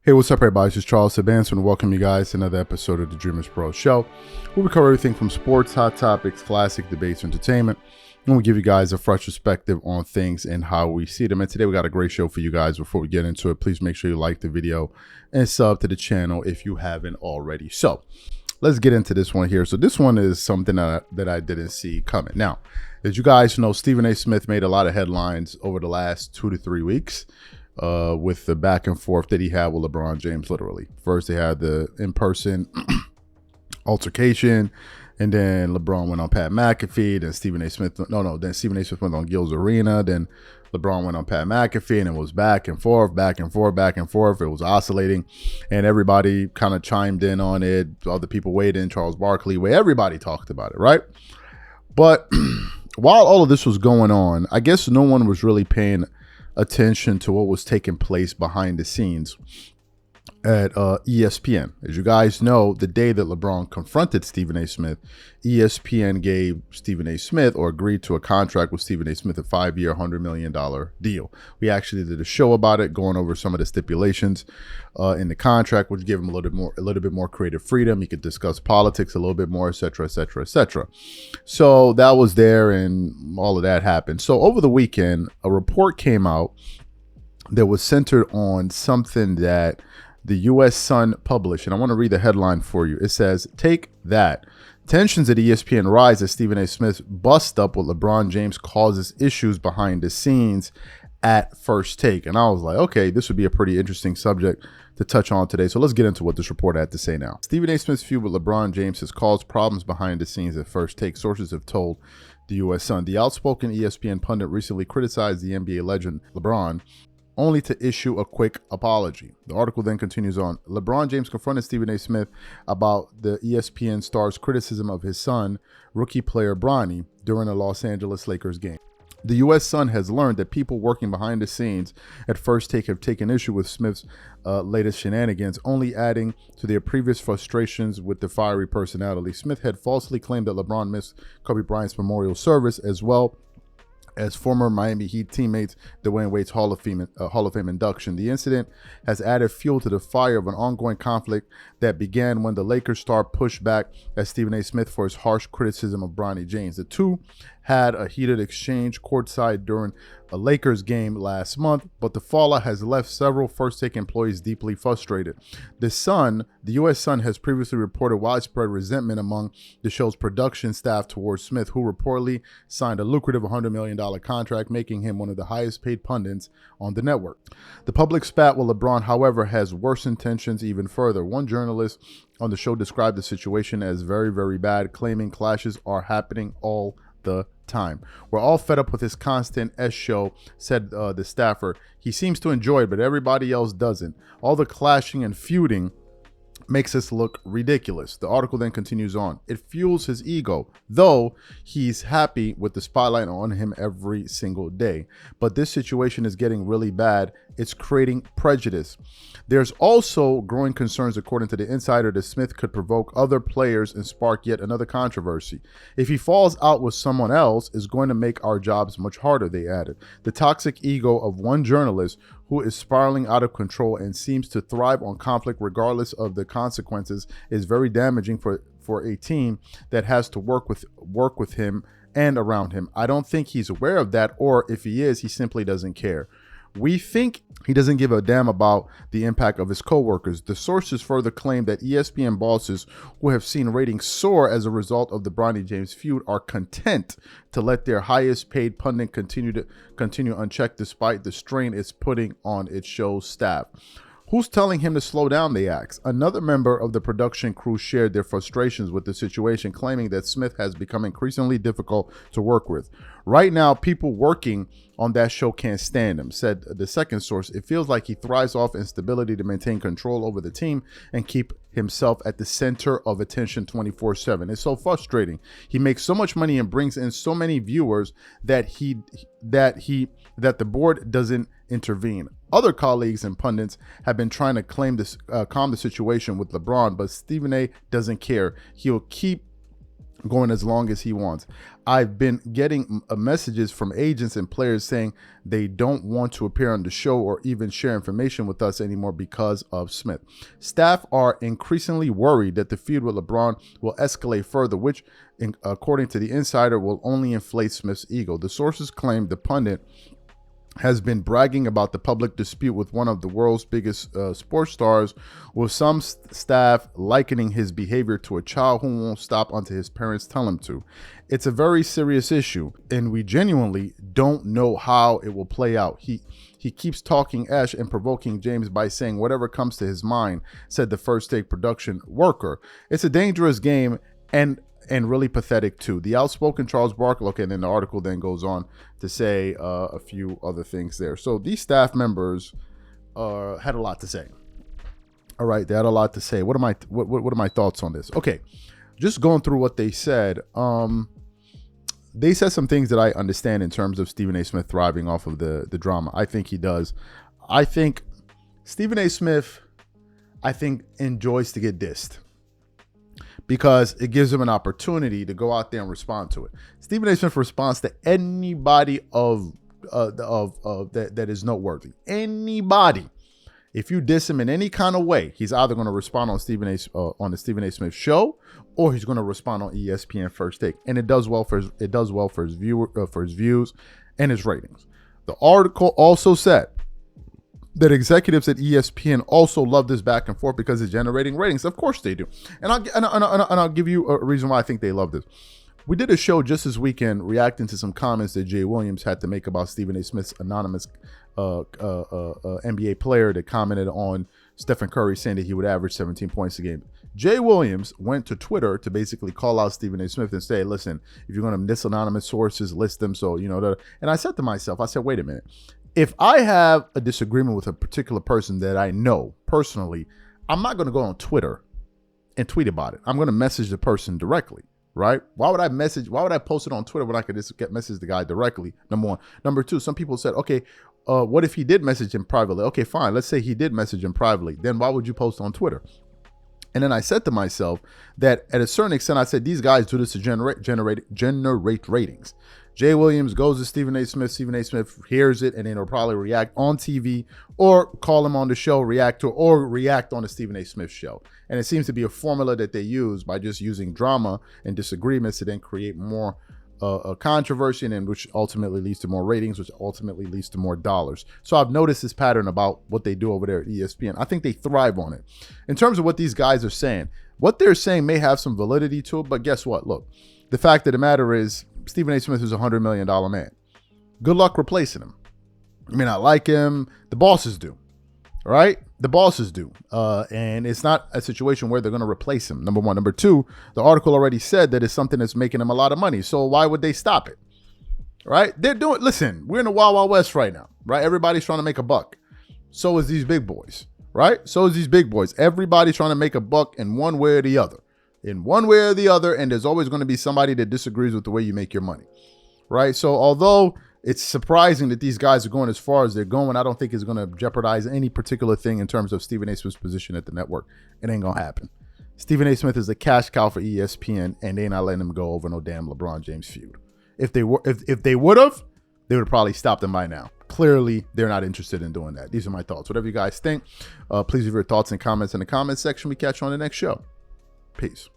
Hey, what's up, everybody? This is Charles Sabanson, and welcome you guys to another episode of the DREAMERSPRO show, where we cover everything from sports, hot topics, classic debates, entertainment, and we give you guys a fresh perspective on things and how we see them. And today we got a great show for you guys. Before we get into it, please make sure you like the video and sub to the channel if you haven't already. So let's get into this one here. So this one is something that I didn't see coming. Now, as you guys know, Stephen A. Smith made a lot of headlines over the last 2 to 3 weeks. With the back and forth that he had with LeBron James, literally. First, they had the in-person altercation, and then LeBron went on Pat McAfee, then Stephen A. Smith, then Stephen A. Smith went on Gil's Arena, then LeBron went on Pat McAfee, and it was back and forth, back and forth, back and forth. It was oscillating, and everybody kind of chimed in on it. Other people weighed in, Charles Barkley, everybody talked about it, right? But while all of this was going on, I guess no one was really paying attention to what was taking place behind the scenes at ESPN. As you guys know, the day that LeBron confronted Stephen A. Smith, ESPN gave Stephen A. Smith, or agreed to a contract with Stephen A. Smith, a 5-year, $100 million deal. We actually did a show about it, going over some of the stipulations in the contract, which gave him a little bit more creative freedom. He could discuss politics a little bit more, etc., etc., etc. So that was there, and all of that happened. So over the weekend, a report came out that was centered on something that the U.S. Sun published, and I want to read the headline for you. It says, "Take that. Tensions at ESPN rise as Stephen A. Smith's bust up with LeBron James causes issues behind the scenes at First Take." And I was like, okay, this would be a pretty interesting subject to touch on today. So let's get into what this report had to say now. Stephen A. Smith's feud with LeBron James has caused problems behind the scenes at First Take, sources have told the U.S. Sun. The outspoken ESPN pundit recently criticized the NBA legend LeBron, only to issue a quick apology. The article then continues on. LeBron James confronted Stephen A. Smith about the ESPN star's criticism of his son, rookie player Bronny, during a Los Angeles Lakers game. The U.S. Sun has learned that people working behind the scenes at First Take have taken issue with Smith's latest shenanigans, only adding to their previous frustrations with the fiery personality. Smith had falsely claimed that LeBron missed Kobe Bryant's memorial service, as well as former Miami Heat teammates Dwayne Wade's Hall of Fame induction. The incident has added fuel to the fire of an ongoing conflict that began when the Lakers star pushed back at Stephen A. Smith for his harsh criticism of Bronny James. The two had a heated exchange courtside during a Lakers game last month, but the fallout has left several First Take employees deeply frustrated. The U.S. Sun has previously reported widespread resentment among the show's production staff towards Smith, who reportedly signed a lucrative $100 million contract, making him one of the highest paid pundits on the network. The public spat with LeBron, however, has worsened tensions even further. One journalist on the show described the situation as very, very bad, claiming clashes are happening all the time. "We're all fed up with his constant show," said the staffer. "He seems to enjoy it, but everybody else doesn't. All the clashing and feuding makes us look ridiculous." The article then continues on. "It fuels his ego, though he's happy with the spotlight on him every single day. But this situation is getting really bad. It's creating prejudice. There's also growing concerns, according to the insider, that Smith could provoke other players and spark yet another controversy. If he falls out with someone else, it's going to make our jobs much harder," they added. "The toxic ego of one journalist who is spiraling out of control and seems to thrive on conflict regardless of the consequences is very damaging for a team that has to work with him and around him. I don't think he's aware of that, or if he is, he simply doesn't care. We think he doesn't give a damn about the impact of his coworkers." The sources further claim that ESPN bosses who have seen ratings soar as a result of the Bronny James feud are content to let their highest paid pundit continue unchecked despite the strain it's putting on its show's staff. "Who's telling him to slow down?" they asked. Another member of the production crew shared their frustrations with the situation, claiming that Smith has become increasingly difficult to work with. "Right now, people working on that show can't stand him," said the second source. "It feels like he thrives off instability to maintain control over the team and keep himself at the center of attention 24/7. It's so frustrating. He makes so much money and brings in so many viewers that the board doesn't intervene." Other colleagues and pundits have been trying to calm the situation with LeBron, but Stephen A. doesn't care. He'll keep going as long as he wants. I've been getting messages from agents and players saying they don't want to appear on the show or even share information with us anymore because of Smith. Staff are increasingly worried that the feud with LeBron will escalate further, which, according to the insider, will only inflate Smith's ego. The sources claim the pundit has been bragging about the public dispute with one of the world's biggest sports stars, with some staff likening his behavior to a child who won't stop until his parents tell him to. It's a very serious issue, and we genuinely don't know how it will play out. He keeps talking Ash and provoking James by saying whatever comes to his mind, said the First Take production worker. It's a dangerous game and really pathetic too. The outspoken Charles Barkley, okay, and then the article then goes on to say a few other things there. So these staff members had a lot to say. All right, they had a lot to say. What are my thoughts on this? Okay, just going through what they said. They said some things that I understand in terms of Stephen A. Smith thriving off of the drama. I think he does. I think Stephen A. Smith, enjoys to get dissed, because it gives him an opportunity to go out there and respond to it. Stephen A. Smith responds to anybody that is noteworthy. Anybody. If you diss him in any kind of way, he's either going to respond on the Stephen A. Smith show, or he's going to respond on ESPN First Take, and it does well for his views and his ratings. The article also said that executives at ESPN also love this back and forth because it's generating ratings. Of course they do. And I'll give you a reason why I think they love this. We did a show just this weekend reacting to some comments that Jay Williams had to make about Stephen A. Smith's anonymous NBA player that commented on Stephen Curry saying that he would average 17 points a game. Jay Williams went to Twitter to basically call out Stephen A. Smith and say, listen, if you're going to list anonymous sources, list them. So, and I said to myself, wait a minute. If I have a disagreement with a particular person that I know personally, I'm not going to go on Twitter and tweet about it. I'm going to message the person directly, right? Why would I post it on Twitter when I could just message the guy directly? Number one. Number two, some people said, okay, what if he did message him privately? Okay, fine. Let's say he did message him privately. Then why would you post on Twitter? And then I said to myself that at a certain extent, I said, these guys do this to generate ratings. Jay Williams goes to Stephen A. Smith. Stephen A. Smith hears it, and then he'll probably react on TV or call him on the show, react on the Stephen A. Smith show. And it seems to be a formula that they use by just using drama and disagreements to then create more controversy, and which ultimately leads to more ratings, which ultimately leads to more dollars. So I've noticed this pattern about what they do over there at ESPN. I think they thrive on it. In terms of what these guys are saying, what they're saying may have some validity to it, but guess what? Look, the fact of the matter is, Stephen A. Smith is a $100 million man. Good luck replacing him. I mean, I like him. The bosses do. Right? The bosses do. And it's not a situation where they're going to replace him. Number one. Number two, the article already said that it's something that's making him a lot of money. So why would they stop it? Right? Listen, we're in the Wild Wild West right now. Right? Everybody's trying to make a buck. So is these big boys. Right? So is these big boys. Everybody's trying to make a buck in one way or the other. And there's always going to be somebody that disagrees with the way you make your money, right? So although it's surprising that these guys are going as far as they're going, I don't think it's going to jeopardize any particular thing in terms of Stephen A. Smith's position at the network. It ain't going to happen. Stephen A. Smith is a cash cow for ESPN, and they're not letting him go over no damn LeBron James feud. If they would have, they would have probably stopped him by now. Clearly, they're not interested in doing that. These are my thoughts. Whatever you guys think, please leave your thoughts and comments in the comments section. We catch you on the next show. Peace.